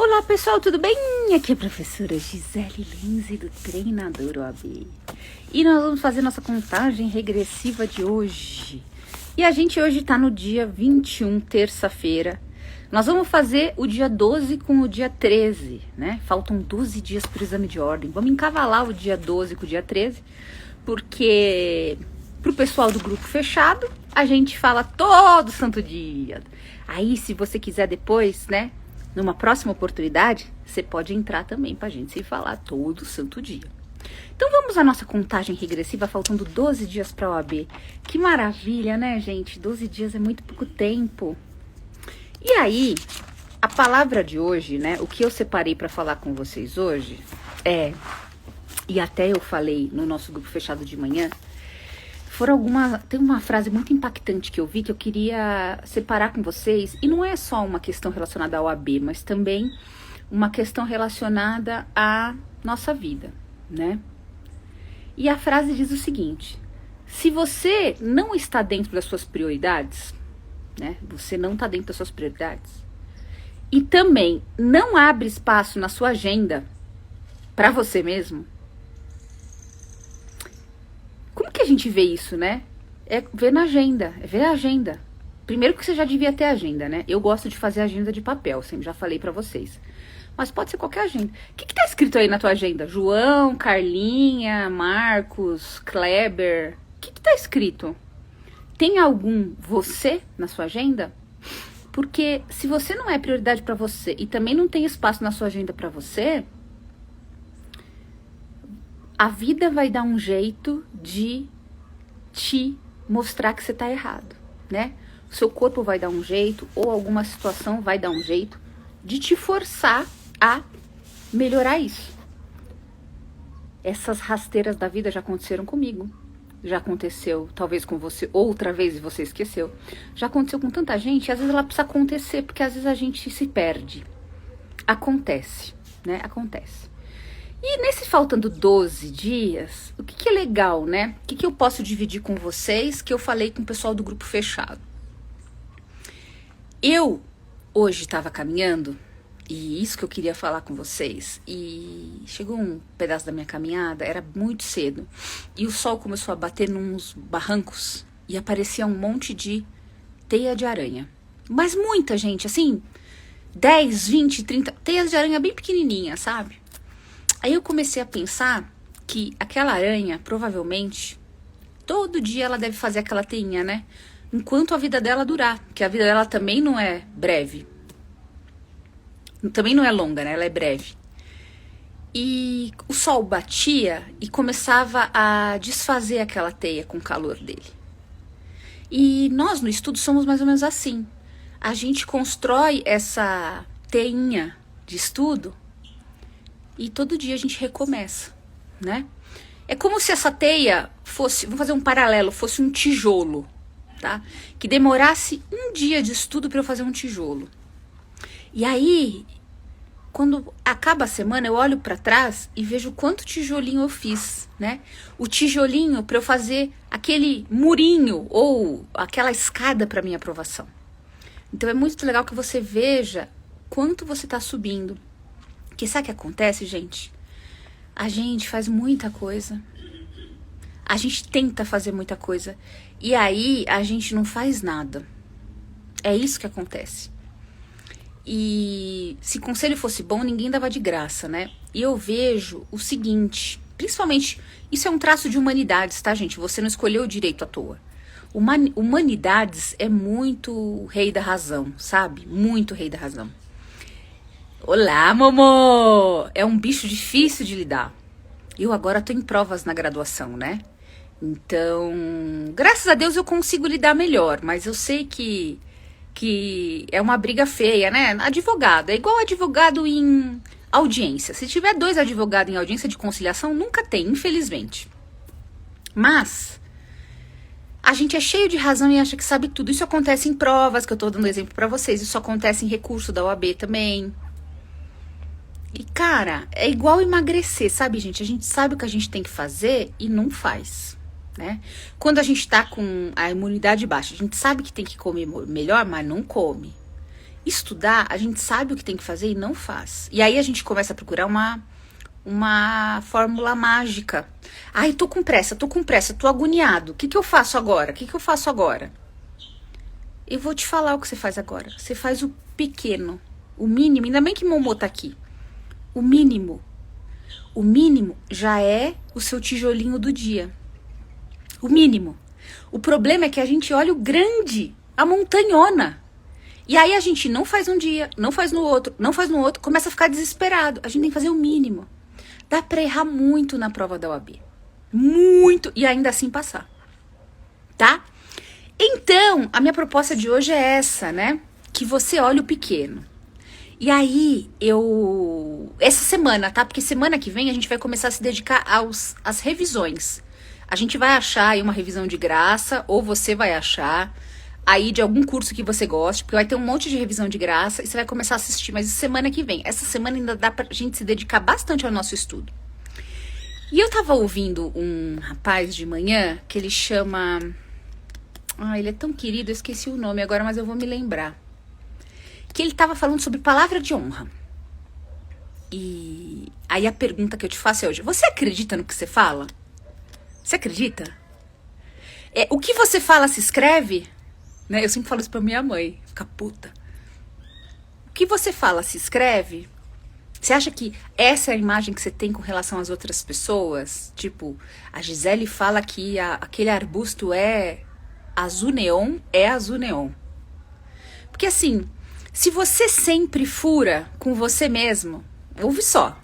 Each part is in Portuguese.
Olá pessoal, tudo bem? Aqui é a professora Gisele Lindsay do Treinador OAB. E nós vamos fazer nossa contagem regressiva de hoje. E a gente hoje tá no dia 21, terça-feira. Nós vamos fazer o dia 12 com o dia 13, né? Faltam 12 dias para o exame de ordem. Vamos encavalar o dia 12 com o dia 13, porque pro pessoal do grupo fechado, a gente fala todo santo dia. Aí, se você quiser depois, né? Numa próxima oportunidade, você pode entrar também pra gente se falar todo santo dia. Então vamos à nossa contagem regressiva, faltando 12 dias para a OAB. Que maravilha, né, gente? 12 dias é muito pouco tempo. E aí, a palavra de hoje, né, o que eu separei para falar com vocês hoje é, e até eu falei no nosso grupo fechado de manhã, tem uma frase muito impactante que eu vi que eu queria separar com vocês, e não é só uma questão relacionada ao OAB, mas também uma questão relacionada à nossa vida, né? E a frase diz o seguinte: se você não está dentro das suas prioridades, né? Você não está dentro das suas prioridades, e também não abre espaço na sua agenda para você mesmo. Como que a gente vê isso, né? É ver na agenda, é ver a agenda. Primeiro que você já devia ter agenda, né? Eu gosto de fazer agenda de papel, sempre já falei pra vocês. Mas pode ser qualquer agenda. O que tá escrito aí na tua agenda? João, Carlinha, Marcos, Kleber. O que tá escrito? Tem algum você na sua agenda? Porque se você não é prioridade pra você e também não tem espaço na sua agenda pra você, a vida vai dar um jeito de te mostrar que você tá errado, né? O seu corpo vai dar um jeito, ou alguma situação vai dar um jeito de te forçar a melhorar isso. Essas rasteiras da vida já aconteceram comigo. Já aconteceu, talvez com você, outra vez e você esqueceu. Já aconteceu com tanta gente, e às vezes ela precisa acontecer, porque às vezes a gente se perde. Acontece, né? Acontece. E nesse faltando 12 dias, o que é legal, né? O que eu posso dividir com vocês que eu falei com o pessoal do grupo fechado? Eu hoje estava caminhando, e isso que eu queria falar com vocês, e chegou um pedaço da minha caminhada, era muito cedo, e o sol começou a bater nos barrancos, e aparecia um monte de teia de aranha. Mas muita gente, assim, 10, 20, 30, teias de aranha bem pequenininha, sabe? Aí eu comecei a pensar que aquela aranha, provavelmente, todo dia ela deve fazer aquela teinha, né? Enquanto a vida dela durar, porque a vida dela também não é breve. Também não é longa, né? Ela é breve. E o sol batia e começava a desfazer aquela teia com o calor dele. E nós no estudo somos mais ou menos assim. A gente constrói essa teinha de estudo e todo dia a gente recomeça, né? É como se essa teia fosse, vamos fazer um paralelo, fosse um tijolo, tá? Que demorasse um dia de estudo para eu fazer um tijolo. E aí, quando acaba a semana, eu olho para trás e vejo quanto tijolinho eu fiz, né? O tijolinho para eu fazer aquele murinho ou aquela escada para minha aprovação. Então é muito legal que você veja quanto você está subindo. Porque sabe o que acontece, gente? A gente faz muita coisa. A gente tenta fazer muita coisa. E aí, a gente não faz nada. É isso que acontece. E se conselho fosse bom, ninguém dava de graça, né? E eu vejo o seguinte, principalmente, isso é um traço de humanidades, tá, gente? Você não escolheu o direito à toa. Humanidades é muito rei da razão, sabe? Muito rei da razão. Olá, Momo! É um bicho difícil de lidar. Eu agora tô em provas na graduação, né? Então, graças a Deus eu consigo lidar melhor, mas eu sei que é uma briga feia, né? Advogado, é igual advogado em audiência. Se tiver 2 advogados em audiência de conciliação, nunca tem, infelizmente. Mas a gente é cheio de razão e acha que sabe tudo. Isso acontece em provas, que eu tô dando exemplo pra vocês. Isso acontece em recurso da OAB também. E, cara, é igual emagrecer, sabe, gente? A gente sabe o que a gente tem que fazer e não faz, né? Quando a gente tá com a imunidade baixa, a gente sabe que tem que comer melhor, mas não come. estudar, a gente sabe o que tem que fazer e não faz. E aí a gente começa a procurar uma fórmula mágica. Ai, tô com pressa, tô agoniado. O que que eu faço agora? O que que eu faço agora? Eu vou te falar o que você faz agora. Você faz o pequeno, o mínimo. Ainda bem que Momô tá aqui. O mínimo. O mínimo já é o seu tijolinho do dia. O mínimo. O problema é que a gente olha o grande, a montanhona. E aí a gente não faz um dia, não faz no outro, não faz no outro, começa a ficar desesperado. A gente tem que fazer o mínimo. Dá pra errar muito na prova da OAB. Muito. E ainda assim passar. Tá? Então, a minha proposta de hoje é essa, né? Que você olhe o pequeno. E aí, essa semana, tá? Porque semana que vem a gente vai começar a se dedicar às revisões. A gente vai achar aí uma revisão de graça, ou você vai achar aí de algum curso que você goste, porque vai ter um monte de revisão de graça e você vai começar a assistir, mas semana que vem. Essa semana ainda dá pra gente se dedicar bastante ao nosso estudo. E eu tava ouvindo um rapaz de manhã que ele chama... Ah, ele é tão querido, eu esqueci o nome agora, mas eu vou me lembrar. Que ele tava falando sobre palavra de honra. E aí a pergunta que eu te faço é hoje, você acredita no que você fala? Você acredita? O que você fala se escreve? Né? Eu sempre falo isso pra minha mãe, fica puta. O que você fala se escreve? Você acha que essa é a imagem que você tem com relação às outras pessoas? Tipo, a Gisele fala que aquele arbusto é azul neon, é azul neon. Porque assim, se você sempre fura com você mesmo, ouve só.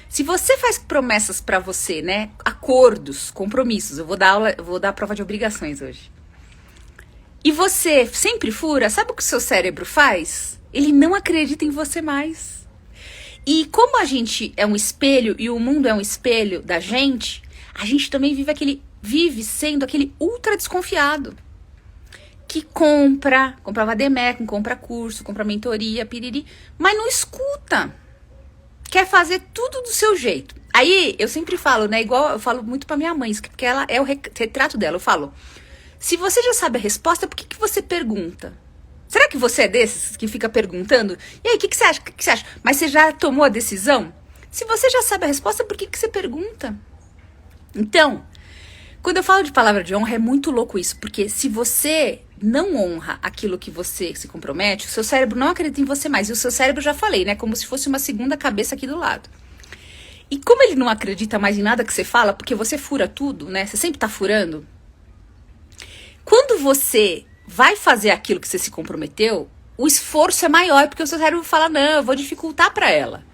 Se você faz promessas pra você, né? Acordos, compromissos. Eu vou dar a prova de obrigações hoje. E você sempre fura, sabe o que o seu cérebro faz? Ele não acredita em você mais. E como a gente é um espelho e o mundo é um espelho da gente, a gente também vive sendo aquele ultra desconfiado. Que compra vademecum, compra curso, compra mentoria, piriri, mas não escuta. Quer fazer tudo do seu jeito. Aí, eu sempre falo, né, igual eu falo muito pra minha mãe, porque ela é o retrato dela, eu falo, se você já sabe a resposta, por que você pergunta? Será que você é desses que fica perguntando? E aí, o que você acha? O que você acha? Mas você já tomou a decisão? Se você já sabe a resposta, por que você pergunta? Então, quando eu falo de palavra de honra, é muito louco isso, porque se você não honra aquilo que você se compromete, o seu cérebro não acredita em você mais. E o seu cérebro, já falei, né? Como se fosse uma segunda cabeça aqui do lado. E como ele não acredita mais em nada que você fala, porque você fura tudo, né? Você sempre tá furando. Quando você vai fazer aquilo que você se comprometeu, o esforço é maior, porque o seu cérebro fala, não, eu vou dificultar pra ela.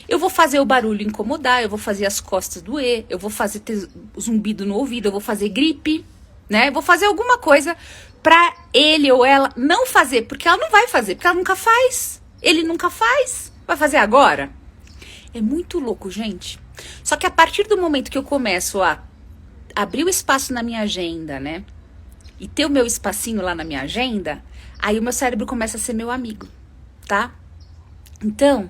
Eu vou fazer o barulho incomodar, eu vou fazer as costas doer, eu vou fazer ter zumbido no ouvido, eu vou fazer gripe, né? Eu vou fazer alguma coisa pra ele ou ela não fazer, porque ela não vai fazer, porque ela nunca faz. Ele nunca faz. Vai fazer agora? É muito louco, gente. Só que a partir do momento que eu começo a abrir o espaço na minha agenda, né? E ter o meu espacinho lá na minha agenda, aí o meu cérebro começa a ser meu amigo, tá? Então,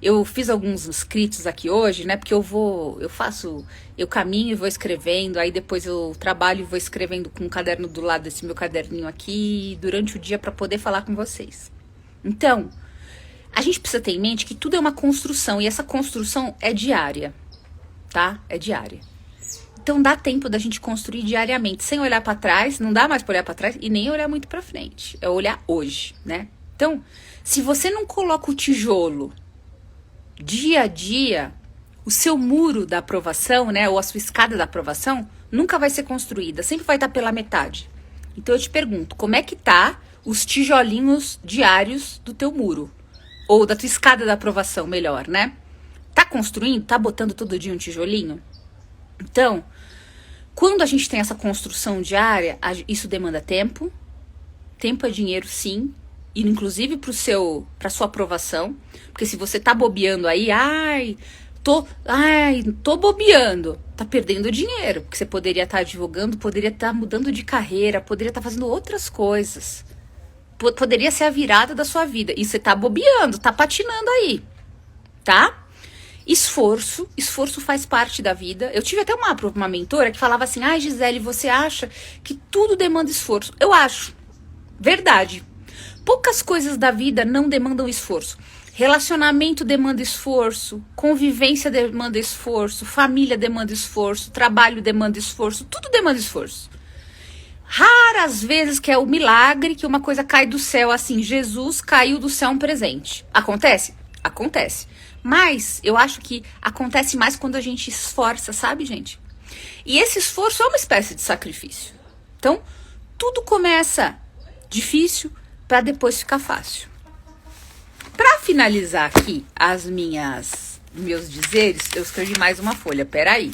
eu fiz alguns escritos aqui hoje, né? Porque eu caminho e vou escrevendo, aí depois eu trabalho e vou escrevendo com um caderno do lado desse meu caderninho aqui, durante o dia para poder falar com vocês. Então, a gente precisa ter em mente que tudo é uma construção, e essa construção é diária, tá? É diária. Então dá tempo da gente construir diariamente, sem olhar para trás, não dá mais para olhar para trás e nem olhar muito para frente, é olhar hoje, né? Então, se você não coloca o tijolo dia a dia, o seu muro da aprovação, né, ou a sua escada da aprovação, nunca vai ser construída, sempre vai estar pela metade. Então eu te pergunto, como é que tá os tijolinhos diários do teu muro? Ou da tua escada da aprovação, melhor, né? Tá construindo? Tá botando todo dia um tijolinho? Então, quando a gente tem essa construção diária, isso demanda tempo. Tempo é dinheiro, sim. E inclusive pra sua aprovação. Porque se você tá bobeando aí, tô bobeando. Tá perdendo dinheiro. Porque você poderia estar advogando, poderia estar mudando de carreira, poderia estar fazendo outras coisas. Poderia ser a virada da sua vida. E você tá bobeando, tá patinando aí. Tá? Esforço faz parte da vida. Eu tive até uma mentora que falava assim, Gisele, você acha que tudo demanda esforço? Eu acho. Verdade. Poucas coisas da vida não demandam esforço. Relacionamento demanda esforço, convivência demanda esforço, família demanda esforço, trabalho demanda esforço, tudo demanda esforço. Raras vezes que é o milagre que uma coisa cai do céu assim, Jesus caiu do céu um presente. Acontece? Acontece. Mas eu acho que acontece mais quando a gente esforça, sabe, gente? E esse esforço é uma espécie de sacrifício. Então, tudo começa difícil para depois ficar fácil. Para finalizar aqui meus dizeres, eu escrevi mais uma folha. Peraí.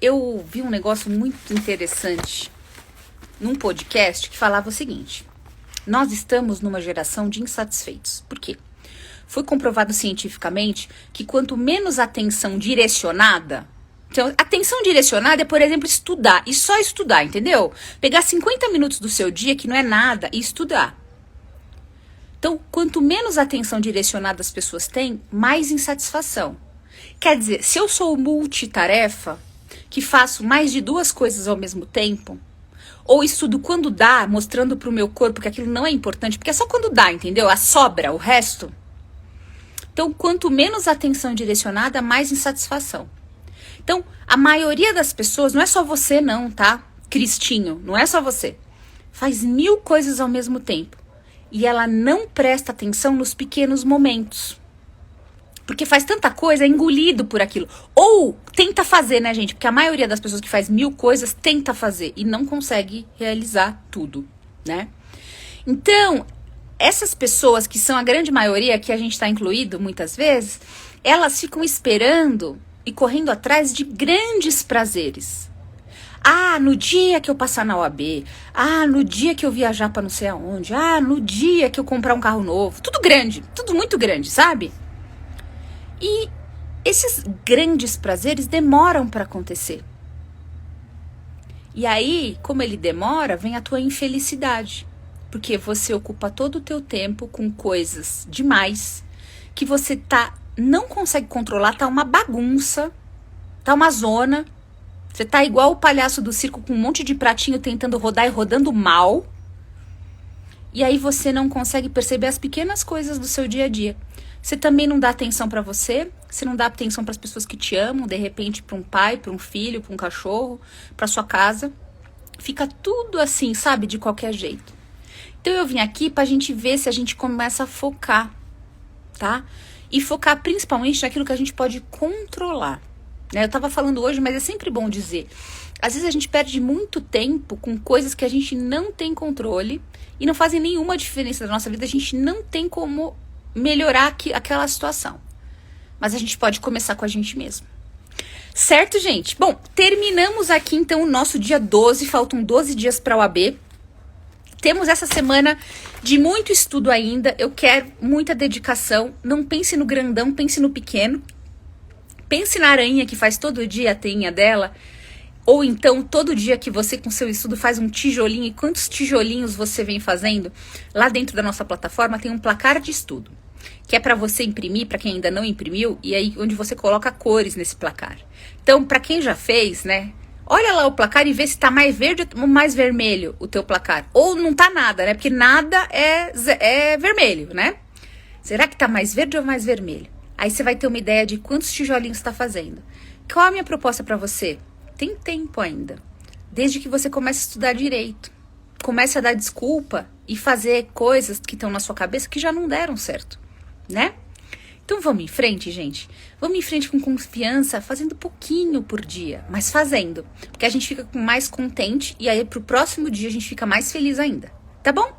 Eu vi um negócio muito interessante num podcast que falava o seguinte: nós estamos numa geração de insatisfeitos. Por quê? Foi comprovado cientificamente que quanto menos atenção direcionada... Então, atenção direcionada é, por exemplo, estudar. E só estudar, entendeu? Pegar 50 minutos do seu dia, que não é nada, e estudar. Então, quanto menos atenção direcionada as pessoas têm, mais insatisfação. Quer dizer, se eu sou multitarefa, que faço mais de 2 coisas ao mesmo tempo, ou estudo quando dá, mostrando para o meu corpo que aquilo não é importante, porque é só quando dá, entendeu? A sobra, o resto. Então, quanto menos atenção direcionada, mais insatisfação. Então, a maioria das pessoas, não é só você não, tá? Cristinho, não é só você. Faz 1000 coisas ao mesmo tempo. E ela não presta atenção nos pequenos momentos. Porque faz tanta coisa, é engolido por aquilo. Ou tenta fazer, né, gente? Porque a maioria das pessoas que faz 1000 coisas tenta fazer e não consegue realizar tudo, né? Então, essas pessoas que são a grande maioria, que a gente está incluído muitas vezes, elas ficam esperando e correndo atrás de grandes prazeres. Ah, no dia que eu passar na OAB. Ah, no dia que eu viajar para não sei aonde. Ah, no dia que eu comprar um carro novo. Tudo grande, tudo muito grande, sabe? E esses grandes prazeres demoram para acontecer. E aí, como ele demora, vem a tua infelicidade. Porque você ocupa todo o teu tempo com coisas demais que você não consegue controlar, tá uma bagunça, tá uma zona. Você tá igual o palhaço do circo com um monte de pratinho tentando rodar e rodando mal. E aí você não consegue perceber as pequenas coisas do seu dia a dia. Você também não dá atenção pra você não dá atenção para as pessoas que te amam, de repente para um pai, para um filho, para um cachorro, para sua casa. Fica tudo assim, sabe, de qualquer jeito. Então eu vim aqui pra gente ver se a gente começa a focar, tá? E focar principalmente naquilo que a gente pode controlar, né? Eu tava falando hoje, mas é sempre bom dizer. Às vezes a gente perde muito tempo com coisas que a gente não tem controle e não fazem nenhuma diferença na nossa vida. A gente não tem como melhorar aquela situação. Mas a gente pode começar com a gente mesmo. Certo, gente? Bom, terminamos aqui então o nosso dia 12. Faltam 12 dias para a OAB. Temos essa semana de muito estudo ainda. Eu quero muita dedicação. Não pense no grandão, pense no pequeno. Pense na aranha que faz todo dia a teinha dela. Ou então, todo dia que você com seu estudo faz um tijolinho. E quantos tijolinhos você vem fazendo? Lá dentro da nossa plataforma tem um placar de estudo. Que é para você imprimir, para quem ainda não imprimiu. E aí, onde você coloca cores nesse placar. Então, para quem já fez, né? Olha lá o placar e vê se tá mais verde ou mais vermelho o teu placar. Ou não tá nada, né? Porque nada é vermelho, né? Será que tá mais verde ou mais vermelho? Aí você vai ter uma ideia de quantos tijolinhos você tá fazendo. Qual a minha proposta para você? Tem tempo ainda. Desde que você comece a estudar direito. Comece a dar desculpa e fazer coisas que estão na sua cabeça que já não deram certo, né? Então vamos em frente, gente. Vamos em frente com confiança, fazendo pouquinho por dia, mas fazendo. Porque a gente fica mais contente e aí pro próximo dia a gente fica mais feliz ainda. Tá bom?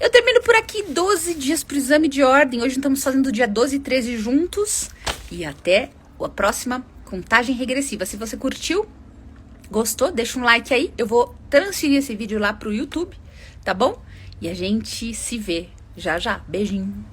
Eu termino por aqui 12 dias pro exame de ordem. Hoje estamos fazendo o dia 12 e 13 juntos. E até a próxima contagem regressiva. Se você curtiu, gostou, deixa um like aí. Eu vou transferir esse vídeo lá pro YouTube, tá bom? E a gente se vê já já. Beijinho.